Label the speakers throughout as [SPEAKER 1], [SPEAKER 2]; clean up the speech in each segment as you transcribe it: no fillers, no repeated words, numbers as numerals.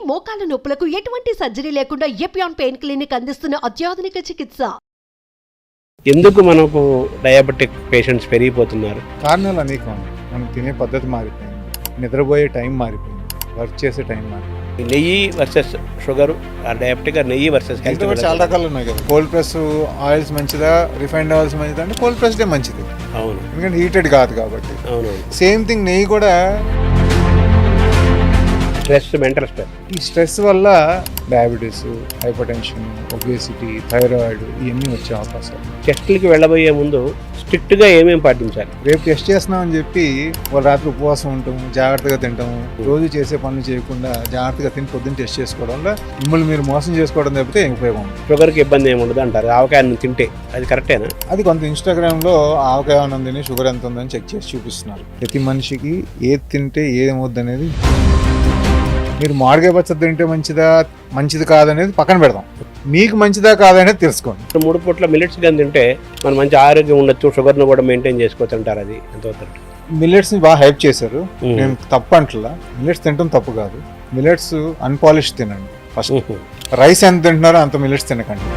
[SPEAKER 1] మోకాల నొప్పులకు ఎటువంటి సర్జరీ లేకుండా ఎపియాన్ పెయిన్ క్లినిక్ అందిస్తున్న అత్యాధునిక చికిత్స.
[SPEAKER 2] ఎందుకు మనకు డయాబెటిక్ పేషెంట్స్ పెరిగిపోతున్నారు?
[SPEAKER 3] కారణాలు అనేకం. మనం తినే పద్ధతి మారిపోయింది, నిద్రపోయే టైం మారిపోయింది, వర్క్ చేసే టైం మారిపోయింది.
[SPEAKER 2] నెయ్యి వర్సెస్ షుగర్, నెయ్యి వర్సెస్ హెల్త్
[SPEAKER 3] కూడా చాలా రకాలు ఉన్నాయి కదా. కోల్డ్ ప్రెస్ ఆయిల్స్ మంచిదా, రిఫైన్డ్ ఆయిల్స్ మంచిదా అంటే కోల్డ్ ప్రెస్డే మంచిది.
[SPEAKER 2] అవును,
[SPEAKER 3] ఎందుకంటే హీటెడ్ కాదు కాబట్టి.
[SPEAKER 2] అవును.
[SPEAKER 3] సేమ్ థింగ్ నెయ్యి కూడా.
[SPEAKER 2] స్ట్రెస్, మెంటల్ స్ట్రెస్,
[SPEAKER 3] ఈ స్ట్రెస్ వల్ల diabetes, hyper tension, obesity, thyroid ఇవన్నీ వచ్చే అవకాశాలు.
[SPEAKER 2] టెస్టులకి వెళ్ళబోయే ముందు స్ట్రిక్ట్గా ఏమేమి పాటించాలి?
[SPEAKER 3] రేపు టెస్ట్ చేస్తున్నామని చెప్పి వాళ్ళు రాత్రి ఉపవాసం ఉంటాము, జాగ్రత్తగా తింటాము, రోజు చేసే పనులు చేయకుండా జాగ్రత్తగా తిని పొద్దున్న టెస్ట్ చేసుకోవడం వల్ల మిమ్మల్ని మీరు మోసం చేసుకోవడం తప్పితే ఏం ఉపయోగం ఉంది?
[SPEAKER 2] షుగర్కి ఇబ్బంది ఏమి ఉండదు అంటారు. ఆవకాయను తింటే అది కరెక్టేనా?
[SPEAKER 3] అది కొంత ఇన్స్టాగ్రామ్లో ఆవకాయ ఉందని షుగర్ ఎంత ఉందని చెక్ చేసి చూపిస్తున్నారు. ప్రతి మనిషికి ఏది తింటే ఏమవుద్ది అనేది, మీరు మామిడికాయ పచ్చడి తింటే మంచిది కాదనేది పక్కన పెడదాం. మీకు మంచిదా కాదనేది తెలుసుకోండి.
[SPEAKER 2] 3 పూట్ల మిల్లెట్స్ కానీ తింటే మనం మంచి ఆరోగ్యం ఉండొచ్చు, షుగర్ను కూడా మెయింటైన్ చేసుకోవచ్చు అంటారు. అది ఎంతవుతుంది?
[SPEAKER 3] మిల్లెట్స్ని బాగా హైప్ చేశారు. నేను తప్పు అంటలా, మిల్లెట్స్ తినడం తప్పు కాదు. మిల్లెట్స్ అన్పాలిష్ తినండి ఫస్ట్. రైస్ ఎంత తింటున్నారో అంత మిల్లెట్స్ తినకండి.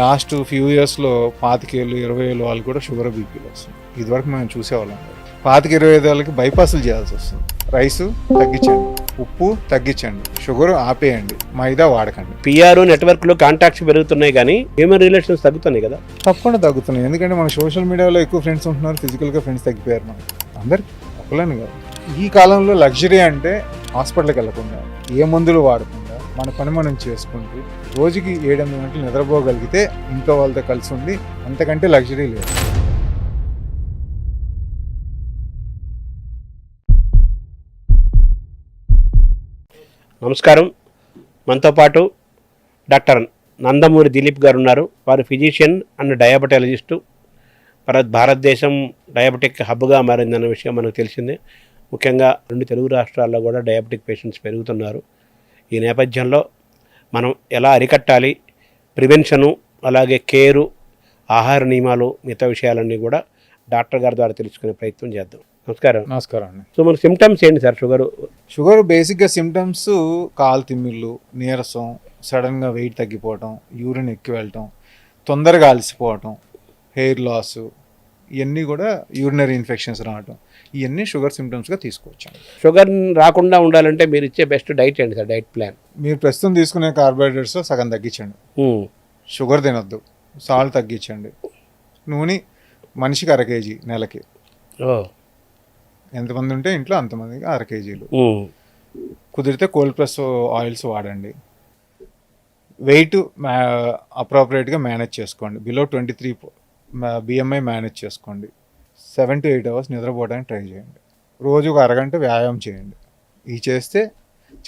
[SPEAKER 3] లాస్ట్ ఫ్యూ ఇయర్స్లో 25 20 వాళ్ళు కూడా షుగర్ బీపీలు వస్తుంది. ఇదివరకు మేము చూసేవాళ్ళం. 25 వాళ్ళకి బైపాసులు చేయాల్సి వస్తుంది. రైసు తగ్గించండి, ఉప్పు తగ్గించండి, షుగర్ ఆపేయండి, మైదా వాడకండి.
[SPEAKER 2] పిఆర్ నెట్వర్క్లో కాంటాక్ట్స్ పెరుగుతున్నాయి కానీ హ్యూమన్ రిలేషన్స్ తగ్గుతున్నాయి కదా?
[SPEAKER 3] తప్పకుండా తగ్గుతున్నాయి. ఎందుకంటే మన సోషల్ మీడియాలో ఎక్కువ ఫ్రెండ్స్ ఉంటున్నారు, ఫిజికల్గా ఫ్రెండ్స్ తగ్గిపోయారు. మనకి అందరికి ఒకలేని కాదు. ఈ కాలంలో లగ్జరీ అంటే హాస్పిటల్కి వెళ్ళకుండా, ఏ మందులు వాడకుండా, మన పని మనం చేసుకుంటూ రోజుకి 7-8 గంటలు నిద్రపోగలిగితే ఇంట్లో వాళ్ళతో కలిసి ఉండి అంతకంటే లగ్జరీ లేదు.
[SPEAKER 2] నమస్కారం. మనతో పాటు డాక్టర్ నందమూరి దిలీప్ గారు ఉన్నారు. వారు ఫిజిషియన్ అండ్ డయాబెటాలజిస్టు. భారతదేశం డయాబెటిక్ హబ్గా మారిందన్న విషయం మనకు తెలిసిందే. ముఖ్యంగా 2 తెలుగు రాష్ట్రాల్లో కూడా డయాబెటిక్ పేషెంట్స్ పెరుగుతున్నారు. ఈ నేపథ్యంలో మనం ఎలా అరికట్టాలి, ప్రివెన్షను, అలాగే కేరు, ఆహార నియమాలు, మిగతా విషయాలన్నీ కూడా డాక్టర్ గారి ద్వారా తెలుసుకునే ప్రయత్నం చేద్దాం. నమస్కారం.
[SPEAKER 3] నమస్కారం అండి.
[SPEAKER 2] సో మన సిమ్టమ్స్ ఏంటి సార్?
[SPEAKER 3] షుగర్ బేసిక్గా సిమ్టమ్స్ కాలు తిమ్మిళ్ళు, నీరసం, సడన్గా వెయిట్ తగ్గిపోవటం, యూరిన్ ఎక్కువ వెళ్ళటం, తొందరగా అలసిపోవటం, హెయిర్ లాస్, ఇవన్నీ కూడా యూరినరీ ఇన్ఫెక్షన్స్ రావటం, ఇవన్నీ షుగర్ సిమ్టమ్స్గా తీసుకోవచ్చు.
[SPEAKER 2] షుగర్ రాకుండా ఉండాలంటే మీరు ఇచ్చే బెస్ట్ డైట్ ఏంటి సార్? Diet plan?
[SPEAKER 3] మీరు ప్రస్తుతం తీసుకునే కార్బోహైడ్రేట్స్ సగం తగ్గించండి. షుగర్ తినొద్దు, సాల్ట్ తగ్గించండి. నూనె మనిషికి 1/2 kg నెలకి. ఎంతమంది ఉంటే ఇంట్లో అంతమందికి 1/2 kg. కుదిరితే కోల్డ్ ప్రెస్ ఆయిల్స్ వాడండి. వెయిట్ అప్రోప్రియేట్గా మేనేజ్ చేసుకోండి. బిలో 23 BMI మేనేజ్ చేసుకోండి. 7 to 8 hours నిద్రపోవడానికి ట్రై చేయండి. రోజుకు 1 గంట వ్యాయామం చేయండి. ఇవి చేస్తే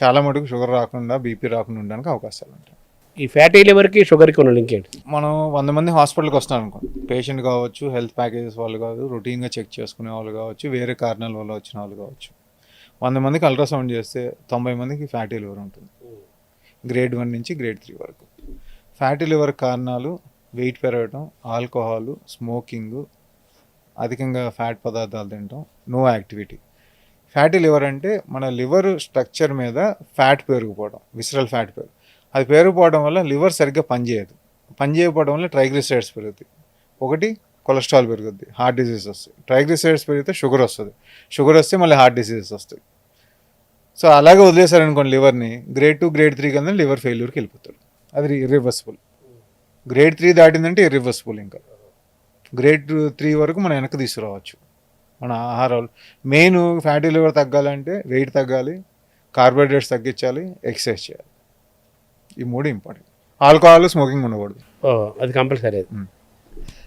[SPEAKER 3] చాలా మటుకు షుగర్ రాకుండా, బీపీ రాకుండా ఉండడానికి అవకాశాలు ఉంటాయి.
[SPEAKER 2] ఈ ఫ్యాటీ లివర్కి షుగర్కి ఉన్న లింక్ ఏంటి?
[SPEAKER 3] మనం 100 మంది హాస్పిటల్కి వస్తున్నాం అనుకోండి, పేషెంట్ కావచ్చు, హెల్త్ ప్యాకేజెస్ వాళ్ళు కావచ్చు, రొటీన్గా చెక్ చేసుకునే వాళ్ళు కావచ్చు, వేరే కారణాల వల్ల వచ్చిన వాళ్ళు కావచ్చు. 100 మందికి అల్ట్రాసౌండ్ చేస్తే 90 మందికి ఫ్యాటీ లివర్ ఉంటుంది. గ్రేడ్ 1 నుంచి గ్రేడ్ 3 వరకు. ఫ్యాటీ లివర్ కారణాలు వెయిట్ పెరగటం, ఆల్కహాల్, స్మోకింగ్, అధికంగా ఫ్యాట్ పదార్థాలు తినటం, నో యాక్టివిటీ. ఫ్యాటీ లివర్ అంటే మన లివర్ స్ట్రక్చర్ మీద ఫ్యాట్ పెరిగిపోవడం, విసరల్ ఫ్యాట్ అది పెరిగిపోవడం వల్ల లివర్ సరిగ్గా పనిచేయదు. పనిచేయకపోవడం వల్ల ట్రైగ్లిసరైడ్స్ పెరుగుతాయి. ఒకటి కొలెస్ట్రాల్ పెరుగుద్ది, హార్ట్ డిసీజెస్ వస్తాయి. ట్రైగ్లిసరైడ్స్ పెరిగితే షుగర్ వస్తుంది, షుగర్ వస్తే మళ్ళీ హార్ట్ డిసీజెస్ వస్తాయి. సో అలాగే వదిలేశారనుకోండి లివర్ని, గ్రేడ్ 2 గ్రేడ్ 3 కింద లివర్ ఫెయిల్యూర్కి వెళ్ళిపోతారు. అది ఇర్రివర్సిబుల్. గ్రేడ్ 3 దాటిందంటే ఇర్రివర్సిబుల్. ఇంకా గ్రేడ్ 3 వరకు మనం వెనక్కి తీసుకురావచ్చు. మన ఆహారాలు మెయిన్ ఫ్యాటీ లివర్ తగ్గాలంటే వెయిట్ తగ్గాలి, కార్బోహైడ్రేట్స్ తగ్గించాలి, ఎక్సర్సైజ్ చేయాలి. ఈ 3 ఇంపార్టెంట్. ఆల్కహాల్, స్మోకింగ్ ఉండకూడదు.
[SPEAKER 2] అది కంపల్సరీ.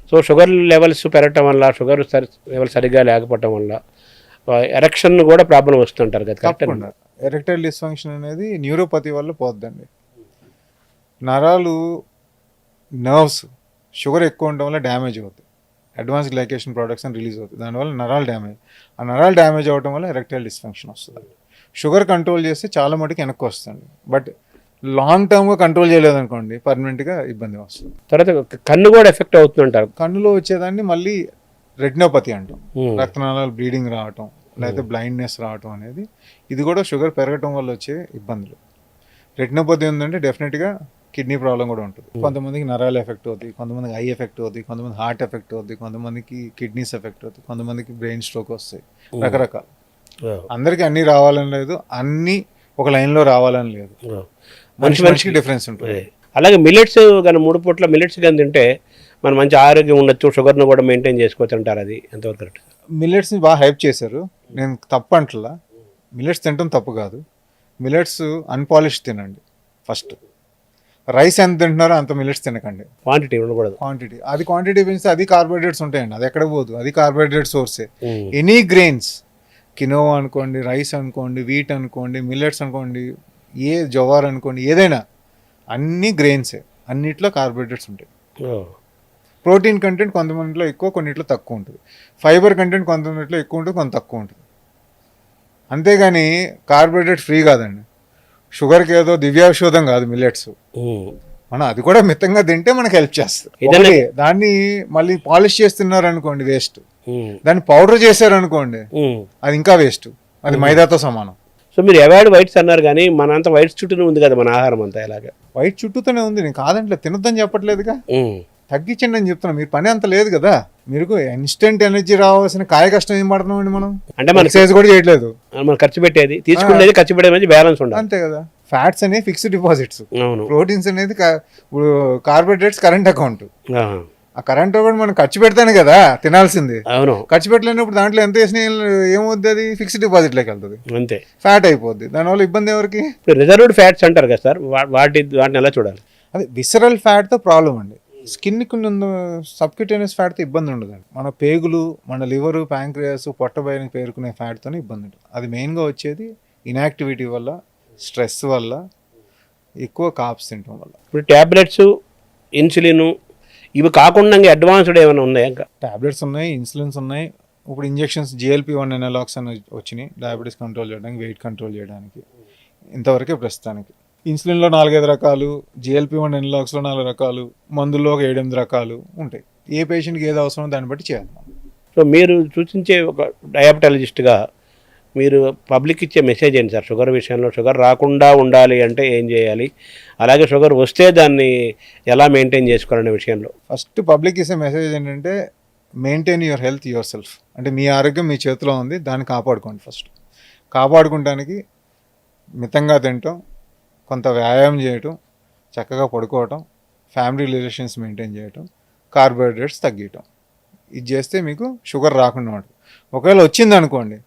[SPEAKER 2] సో షుగర్ లెవెల్స్ పెరగటం వల్ల, షుగర్ లెవెల్ సరిగ్గా లేకపోవటం వల్ల ఎరెక్షన్ కూడా ప్రాబ్లం వస్తుంటారు కదా?
[SPEAKER 3] తప్పకుండా. ఎరెక్టైల్ డిస్ఫంక్షన్ అనేది న్యూరోపతి వల్ల పోద్దండి. నరాలు, నర్వ్స్ షుగర్ ఎక్కువ ఉండడం వల్ల డ్యామేజ్ అవుతాయి. అడ్వాన్స్ గ్లైకేషన్ ప్రొడక్షన్ రిలీజ్ అవుతుంది. దానివల్ల నరాలు డ్యామేజ్. ఆ నరాలు డ్యామేజ్ అవ్వడం వల్ల ఎరెక్టైల్ డిస్ఫంక్షన్ వస్తుంది. షుగర్ కంట్రోల్ చేస్తే చాలా మటుకు వెనక్కి వస్తుంది. బట్ లాంగ్ టర్మ్గా కంట్రోల్ చేయలేదనుకోండి, పర్మనెంట్గా ఇబ్బంది వస్తుంది.
[SPEAKER 2] తర్వాత కన్ను కూడా ఎఫెక్ట్ అవుతుంటారు.
[SPEAKER 3] కన్నులో వచ్చేదాన్ని మళ్ళీ రెటినోపతి అంటాం. రక్తనాళాలు బ్లీడింగ్ రావటం, లేకపోతే బ్లైండ్నెస్ రావటం అనేది ఇది కూడా షుగర్ పెరగటం వల్ల వచ్చే ఇబ్బందులు. రెటినోపతి ఉందంటే డెఫినెట్గా కిడ్నీ ప్రాబ్లం కూడా ఉంటుంది. కొంతమందికి నరాలు ఎఫెక్ట్ అవుతుంది, కొంతమందికి ఐ ఎఫెక్ట్ అవుతుంది, కొంతమంది హార్ట్ ఎఫెక్ట్ అవుతుంది, కొంతమందికి కిడ్నీస్ ఎఫెక్ట్ అవుతుంది, కొంతమందికి బ్రెయిన్ స్ట్రోక్ వస్తాయి. రకరకాలు. అందరికీ అన్నీ రావాలని లేదు, అన్నీ ఒక లైన్లో రావాలని లేదు. మనిషికి డిఫరెన్స్ ఉంటుంది.
[SPEAKER 2] అలాగే మిల్లెట్స్ కానీ 3 పూట్ల మిల్లెట్స్ కానీ తింటే మనం మంచి ఆరోగ్యం ఉండొచ్చు, షుగర్ను కూడా మెయింటైన్ చేసుకోవచ్చు అంటారు. అది ఎంతవరకు కరెక్ట్?
[SPEAKER 3] మిల్లెట్స్ని బాగా హైప్ చేశారు. నేను తప్పు అంటలా, మిల్లెట్స్ తినడం తప్పు కాదు. మిల్లెట్స్ అన్పాలిష్ తినండి ఫస్ట్. రైస్ ఎంత తింటున్నారో అంత మిల్లెట్స్ తినకండి.
[SPEAKER 2] క్వాంటిటీ ఉండకూడదు.
[SPEAKER 3] క్వాంటిటీ పెంచితే అది కార్బోహైడ్రేట్స్ ఉంటాయండి, అది ఎక్కడ పోదు, అది కార్బోహైడ్రేట్ సోర్సే. ఎనీ గ్రెయిన్స్, కినోవా అనుకోండి, రైస్ అనుకోండి, వీట్ అనుకోండి, మిల్లెట్స్ అనుకోండి, ఏ జవార్ అనుకోండి, ఏదైనా అన్ని గ్రెయిన్సే. అన్నిట్లో కార్బోహైడ్రేట్స్ ఉంటాయి. ప్రోటీన్ కంటెంట్ కొంతమందిలో ఎక్కువ, కొన్నిట్లో తక్కువ ఉంటుంది. ఫైబర్ కంటెంట్ కొంతమందిలో ఎక్కువ ఉంటుంది, కొంత తక్కువ ఉంటుంది. అంతేగాని కార్బోహైడ్రేట్ ఫ్రీ కాదండి. షుగర్కి ఏదో దివ్యాషోధం కాదు మిల్లెట్స్. మనం అది కూడా మితంగా తింటే మనకు హెల్ప్ చేస్తుంది. దాన్ని మళ్ళీ పాలిష్ చేస్తున్నారు అనుకోండి, వేస్ట్. దాన్ని పౌడర్ చేశారు అనుకోండి, అది ఇంకా వేస్ట్. అది మైదాతో సమానం.
[SPEAKER 2] సో మీరు అవాయిడ్ వైట్స్ అన్నారు, కానీ మన అంతా వైట్స్ చుట్టూనే ఉంది కదా మన ఆహారం అంతా. ఎలాగా
[SPEAKER 3] వైట్ చుట్టూతోనే ఉంది, నేను కాదంటే తినొద్దని చెప్పట్లేదుగా, తగ్గించండి అని చెప్తున్నా. మీరు పని అంత లేదు కదా, మీరు ఇన్స్టెంట్ ఎనర్జీ రావాల్సిన కాయ కష్టం ఏం పడుతున్నామండి మనం. అంటే మన ఎక్సర్సైజ్ కూడా చేయట్లేదు, మనం
[SPEAKER 2] ఖర్చు పెట్టేది తీసుకునేది ఖర్చు పెట్టేది బ్యాలెన్స్ ఉండాలి.
[SPEAKER 3] అంతే కదా. ఫ్యాట్స్ అనేవి ఫిక్స్డ్ డిపాజిట్స్, ప్రోటీన్స్ అనేది కార్బోహైడ్రేట్స్ కరెంట్ అకౌంట్. ఆ కరెంట్ అకౌంట్ మనం ఖర్చు పెడతానే కదా తినాల్సింది.
[SPEAKER 2] అవును,
[SPEAKER 3] ఖర్చు పెట్టలేనప్పుడు దాంట్లో ఎంత వేసినా ఏమవుద్ది, అది ఫిక్స్డ్ డిపాజిట్ లోకి వెళ్తుంది,
[SPEAKER 2] అంతే.
[SPEAKER 3] ఫ్యాట్ అయిపోద్ది. దానివల్ల ఇబ్బంది ఎవరికి?
[SPEAKER 2] రిజర్వ్డ్ ఫ్యాట్స్ అంటారు కదా సార్, వాటిని ఎలా చూడాలి?
[SPEAKER 3] అది విసరల్ ఫ్యాట్ తో ప్రాబ్లం అండి. స్కిన్ కు సబ్క్యూటేనియస్ ఫ్యాట్ తో ఇబ్బంది ఉండదండి. మన పేగులు, మన లివరు, ప్యాంక్రియాస్, పొట్టబయని పేరుకునే ఫ్యాట్ తోనే ఇబ్బంది ఉంటుంది. అది మెయిన్ గా వచ్చేది ఇన్యాక్టివిటీ వల్ల, స్ట్రెస్ వల్ల, ఎక్కువ కాప్స్ తినడం వల్ల.
[SPEAKER 2] ఇప్పుడు టాబ్లెట్స్, ఇన్సులిన్ ఇవి కాకుండా అడ్వాన్స్డ్ ఏమైనా ఉన్నాయా? ఇంకా
[SPEAKER 3] టాబ్లెట్స్ ఉన్నాయి, ఇన్సులిన్స్ ఉన్నాయి. ఇప్పుడు ఇంజెక్షన్స్ GLP-1 ఎనలాగ్స్ అని వచ్చినాయి, డయాబెటీస్ కంట్రోల్ చేయడానికి, వెయిట్ కంట్రోల్ చేయడానికి. ఇంతవరకే ప్రస్తుతానికి. ఇన్సులిన్లో 4-5 రకాలు, GLP-1 ఎనలాగ్స్లో 4 రకాలు, మందుల్లో ఒక 7-8 రకాలు ఉంటాయి. ఏ పేషెంట్కి ఏది అవసరమో దాన్ని బట్టి చేయాలి.
[SPEAKER 2] సో మీరు సూచించే ఒక డయాబెటాలజిస్ట్గా మీరు పబ్లిక్ ఇచ్చే మెసేజ్ ఏంటి సార్? షుగర్ విషయంలో షుగర్ రాకుండా ఉండాలి అంటే ఏం చేయాలి, అలాగే షుగర్ వస్తే దాన్ని ఎలా మెయింటైన్ చేసుకోవాలనే విషయంలో
[SPEAKER 3] ఫస్ట్ పబ్లిక్ ఇచ్చే మెసేజ్ ఏంటంటే, maintain your health your self. అంటే మీ ఆరోగ్యం మీ చేతిలో ఉంది, దాన్ని కాపాడుకోండి. ఫస్ట్ కాపాడుకోవడానికి మితంగా తినటం, కొంత వ్యాయామం చేయటం, చక్కగా పడుకోవటం, ఫ్యామిలీ రిలేషన్స్ మెయింటైన్ చేయటం, కార్బోహైడ్రేట్స్ తగ్గించటం. ఇది చేస్తే మీకు షుగర్ రాకుండా ఉంటుంది. ఒకవేళ వచ్చింది అనుకోండి,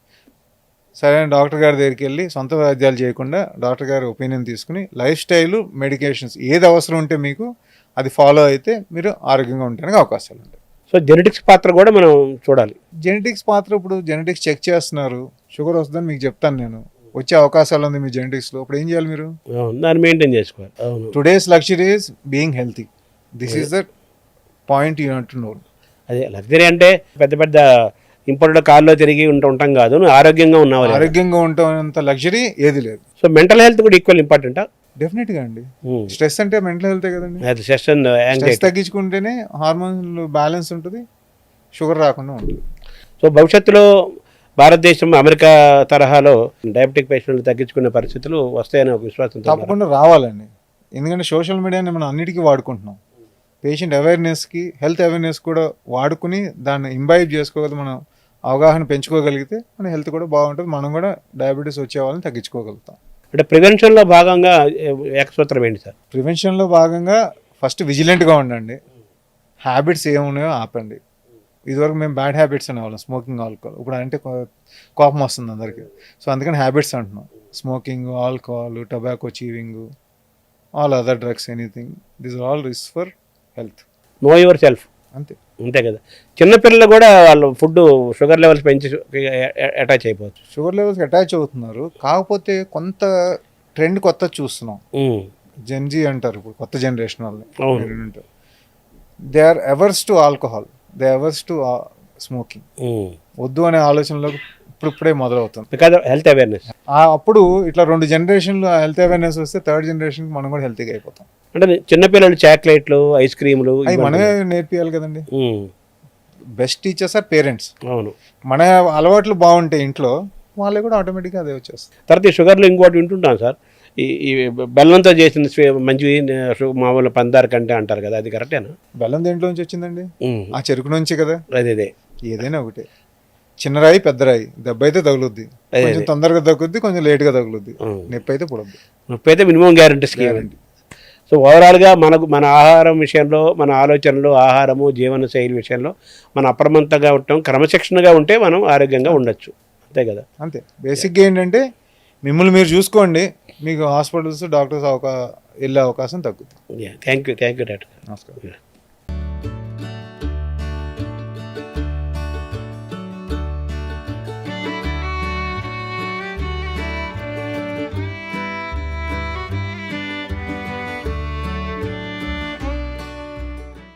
[SPEAKER 3] సరే డాక్టర్ గారి దగ్గరికి వెళ్ళి సొంత వైద్యాలు చేయకుండా డాక్టర్ గారి ఒపీనియన్ తీసుకుని లైఫ్ స్టైల్, మెడికేషన్స్ ఏది అవసరం ఉంటే మీకు అది ఫాలో అయితే మీరు ఆరోగ్యంగా ఉండడానికి అవకాశాలు ఉంటాయి.
[SPEAKER 2] సో జెనెటిక్స్ పాత్ర కూడా మనం చూడాలి.
[SPEAKER 3] జెనెటిక్స్ పాత్ర, ఇప్పుడు జెనెటిక్స్ చెక్ చేస్తున్నారు, షుగర్ వస్తుందని మీకు చెప్తాను నేను, వచ్చే అవకాశాలు ఉంది మీ జెనెటిక్స్లో. ఇప్పుడు ఏం చేయాలి మీరు?
[SPEAKER 2] దాన్ని మెయింటైన్ చేసుకోవాలి.
[SPEAKER 3] Today's luxury is being healthy. This is the point you have to know.
[SPEAKER 2] అదే లగ్జరీ అంటే పెద్ద పెద్ద ఇంపార్టెంట్ కార్లో తిరిగి ఉంటాం కాదు, ఆరోగ్యంగా ఉన్నావు.
[SPEAKER 3] ఆరోగ్యంగా ఉంటామంత లగ్జరీ ఏది లేదు.
[SPEAKER 2] సో మెంటల్ హెల్త్ కూడా ఈక్వల్ ఇంపార్టెంటా?
[SPEAKER 3] డెఫినెట్గా అండి. స్ట్రెస్ అంటే మెంటల్ హెల్తే కదండి.
[SPEAKER 2] స్ట్రెస్
[SPEAKER 3] తగ్గించుకుంటేనే హార్మోన్లు బ్యాలెన్స్ ఉంటుంది, షుగర్ రాకుండా ఉంటుంది.
[SPEAKER 2] సో భవిష్యత్తులో భారతదేశం అమెరికా తరహాలో డయాబెటిక్ పేషెంట్లు తగ్గించుకునే పరిస్థితులు వస్తాయని ఒక విశ్వాసం
[SPEAKER 3] తప్పకుండా రావాలండి. ఎందుకంటే సోషల్ మీడియాని మనం అన్నిటికీ వాడుకుంటున్నాం. పేషెంట్ అవేర్నెస్కి, హెల్త్ అవేర్నెస్ కూడా వాడుకుని దాన్ని ఇంబైబ్ చేసుకోగలిగితే, మనం అవగాహన పెంచుకోగలిగితే మన హెల్త్ కూడా బాగుంటుంది, మనం కూడా డయాబెటీస్ వచ్చే వాళ్ళని తగ్గించుకోగలుగుతాం.
[SPEAKER 2] అంటే ప్రివెన్షన్లో భాగంగా ఏకసూత్రం ఏంటి సార్?
[SPEAKER 3] ప్రివెన్షన్లో భాగంగా ఫస్ట్ విజిలెంట్గా ఉండండి, హ్యాబిట్స్ ఏమున్నాయో ఆపండి. ఇదివరకు మేము బ్యాడ్ హ్యాబిట్స్ అనేవాళ్ళం, స్మోకింగ్, ఆల్కహాల్. ఇప్పుడు అంటే కోపం వస్తుంది అందరికీ. సో అందుకని హ్యాబిట్స్ అంటున్నాం. Smoking, alcohol, tobacco, chewing, all other drugs, anything, this are all risk for health.
[SPEAKER 2] Know your self. అంతే కదా. చిన్నపిల్లలు కూడా వాళ్ళు ఫుడ్ షుగర్ లెవెల్స్ పెంచి అటాచ్ అయిపోవచ్చు.
[SPEAKER 3] షుగర్ లెవెల్స్ అటాచ్ అవుతున్నారు. కాకపోతే కొంత ట్రెండ్ కొత్త చూస్తున్నాం. జెన్జీ అంటారు ఇప్పుడు, కొత్త జనరేషన్ వాళ్ళు. They are averse to alcohol, they averse to smoking. వద్దు అనే ఆలోచనలో ఇప్పుడే మొదలవుతుంది.
[SPEAKER 2] Because health awareness.
[SPEAKER 3] అప్పుడు ఇట్లా 2 జనరేషన్లు హెల్త్ అవేర్నెస్ వస్తే 3rd జనరేషన్ మనం కూడా హెల్తీగా అయిపోతాం.
[SPEAKER 2] అంటే చిన్నపిల్లలు చాక్లెట్లు, ఐస్ క్రీములు
[SPEAKER 3] అవి మనమే నేర్పియాలి కదండి. Best teachers are parents.
[SPEAKER 2] అవును.
[SPEAKER 3] మన అలవాట్లు బాగుంటాయి ఇంట్లో, వాళ్ళే కూడా ఆటోమేటిక్గా అదే వచ్చేస్తుంది.
[SPEAKER 2] తర్వాత ఈ షుగర్లో ఇంకోటి వింటుంటాం సార్, ఈ బెల్లంతో చేసిన మంచివి మామూలు పందారు కంటే అంటారు కదా, అది కరెక్టేనా?
[SPEAKER 3] బెల్లం దేంట్లో నుంచి వచ్చిందండి? ఆ చెరుకు నుంచి కదా.
[SPEAKER 2] అదే
[SPEAKER 3] ఏదైనా ఒకటే, చిన్న రాయి పెద్ద రాయి, దెబ్బ అయితే తగులుద్ది, కొంచెం తొందరగా తగ్గుద్ది, కొంచెం లేట్గా తగులుద్ది, నొప్పి అయితే పుడద్ది.
[SPEAKER 2] నొప్పి అయితే మినిమం గ్యారంటీ స్కీమ్. సో ఓవరాల్గా మన ఆహారం విషయంలో, మన ఆలోచనలు, ఆహారము, జీవన శైలి విషయంలో మనం అప్రమత్తంగా ఉంటాం, క్రమశిక్షణగా ఉంటే మనం ఆరోగ్యంగా ఉండొచ్చు, అంతే కదా?
[SPEAKER 3] అంతే. బేసిక్గా ఏంటంటే మిమ్మల్ని మీరు చూసుకోండి, మీకు హాస్పిటల్స్ డాక్టర్స్ వెళ్ళే అవకాశం తగ్గుతుంది.
[SPEAKER 2] Thank you doctor.
[SPEAKER 3] నమస్కారం.